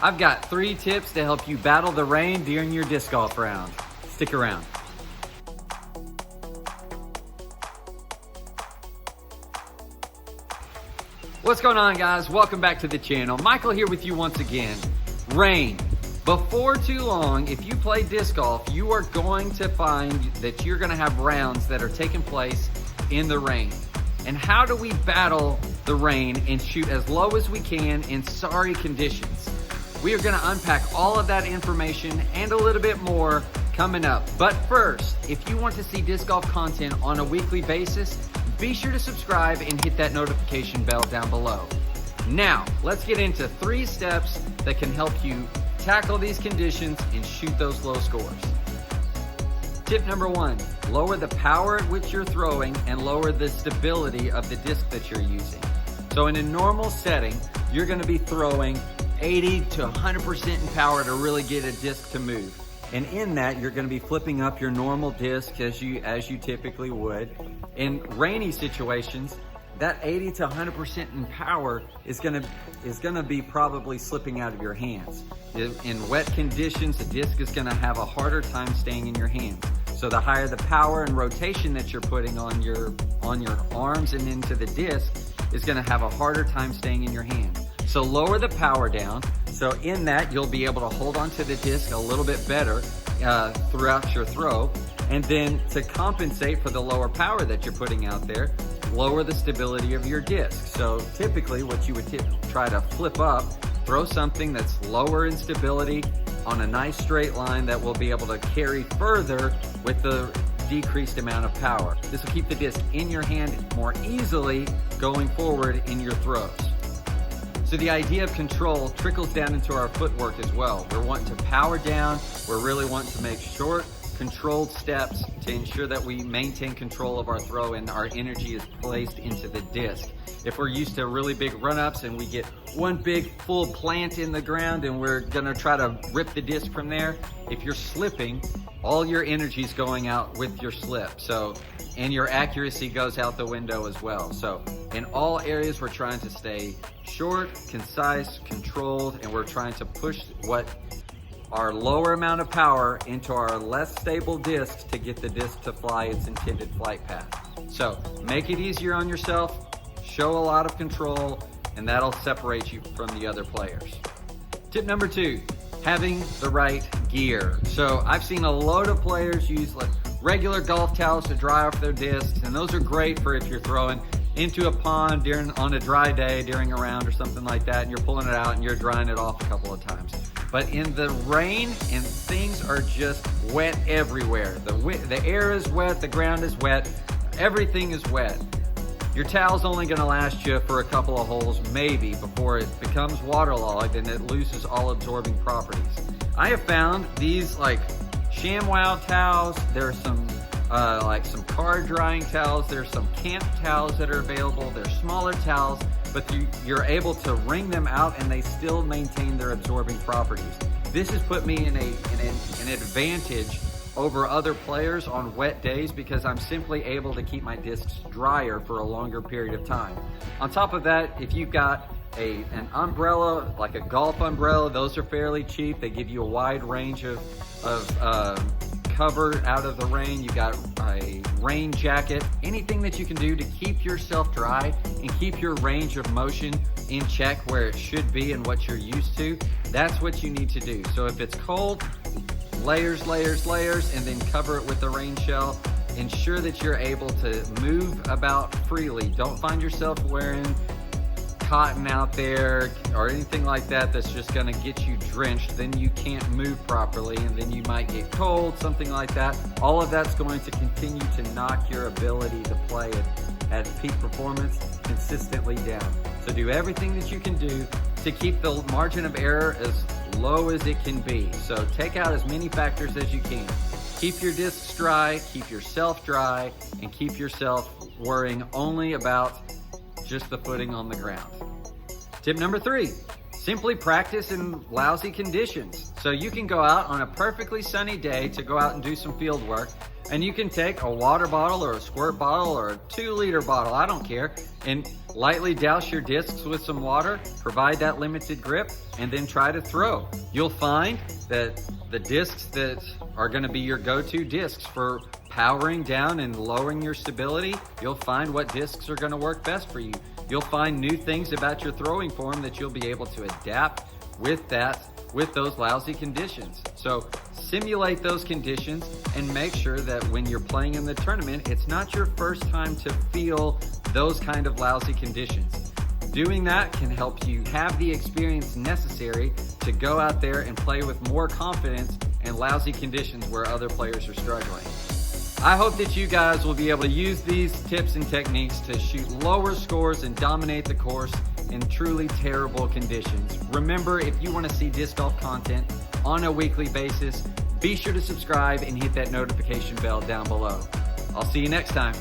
I've got 3 tips to help you battle the rain during your disc golf round. Stick around. What's going on, guys? Welcome back to the channel. Michael here with you once again. Rain. Before too long, if you play disc golf, you are going to find that you're going to have rounds that are taking place in the rain. And how do we battle the rain and shoot as low as we can in sorry conditions? We are going to unpack all of that information and a little bit more coming up. But first, if you want to see disc golf content on a weekly basis, be sure to subscribe and hit that notification bell down below. Now, let's get into 3 steps that can help you tackle these conditions and shoot those low scores. Tip number 1, lower the power at which you're throwing and lower the stability of the disc that you're using. So in a normal setting, you're going to be throwing 80 to 100% in power to really get a disc to move. And in that, you're going to be flipping up your normal disc as you typically would. In rainy situations, that 80 to 100% in power is gonna be probably slipping out of your hands. In wet conditions, the disc is gonna have a harder time staying in your hands. So the higher the power and rotation that you're putting on your arms and into the disc is gonna have a harder time staying in your hand. So lower the power down. So in that, you'll be able to hold onto the disc a little bit better throughout your throw. And then to compensate for the lower power that you're putting out there, lower the stability of your disc. So typically what you would try to flip up, throw something that's lower in stability on a nice straight line that will be able to carry further with the decreased amount of power. This will keep the disc in your hand more easily going forward in your throws. So the idea of control trickles down into our footwork as well. We're wanting to power down. We're really wanting to make short, controlled steps to ensure that we maintain control of our throw and our energy is placed into the disc. If we're used to really big run-ups and we get one big full plant in the ground and we're gonna try to rip the disc from there, if you're slipping, all your energy is going out with your slip. And your accuracy goes out the window as well. So in all areas, we're trying to stay short, concise, controlled, and we're trying to push our lower amount of power into our less stable disc to get the disc to fly its intended flight path. So make it easier on yourself, show a lot of control, and that'll separate you from the other players. Tip number 2, having the right gear. So I've seen a load of players use regular golf towels to dry off their discs, and those are great for if you're throwing into a pond on a dry day during a round or something like that, and you're pulling it out and you're drying it off a couple of times. But in the rain and things are just wet everywhere. The air is wet, the ground is wet, everything is wet. Your towel's only gonna last you for a couple of holes maybe before it becomes waterlogged and it loses all absorbing properties. I have found these ShamWow towels. There's some some car drying towels. There's some camp towels that are available. They're smaller towels, but you're able to wring them out and they still maintain their absorbing properties. This has put me in an advantage over other players on wet days because I'm simply able to keep my discs drier for a longer period of time. On top of that, if you've got an umbrella, like a golf umbrella, those are fairly cheap. They give you a wide range of cover out of the rain. You got a rain jacket, anything that you can do to keep yourself dry and keep your range of motion in check where it should be and what you're used to. That's what you need to do. So if it's cold, layers, layers, layers, and then cover it with the rain shell. Ensure that you're able to move about freely. Don't find yourself wearing cotton out there or anything like that that's just gonna get you drenched. Then you can't move properly and then you might get cold, something like that. All of that's going to continue to knock your ability to play at peak performance consistently down. So do everything that you can do to keep the margin of error as low as it can be. So take out as many factors as you can. Keep your discs dry, keep yourself dry, and keep yourself worrying only about just the footing on the ground. Tip number 3, simply practice in lousy conditions. So you can go out on a perfectly sunny day to go out and do some field work. And you can take a water bottle or a squirt bottle or a 2-liter bottle, I don't care, and lightly douse your discs with some water, provide that limited grip, and then try to throw. You'll find that the discs that are gonna be your go-to discs for powering down and lowering your stability, you'll find what discs are gonna work best for you. You'll find new things about your throwing form that you'll be able to adapt with those lousy conditions. So simulate those conditions and make sure that when you're playing in the tournament, it's not your first time to feel those kind of lousy conditions. Doing that can help you have the experience necessary to go out there and play with more confidence in lousy conditions where other players are struggling. I hope that you guys will be able to use these tips and techniques to shoot lower scores and dominate the course in truly terrible conditions. Remember, if you want to see disc golf content on a weekly basis, be sure to subscribe and hit that notification bell down below. I'll see you next time.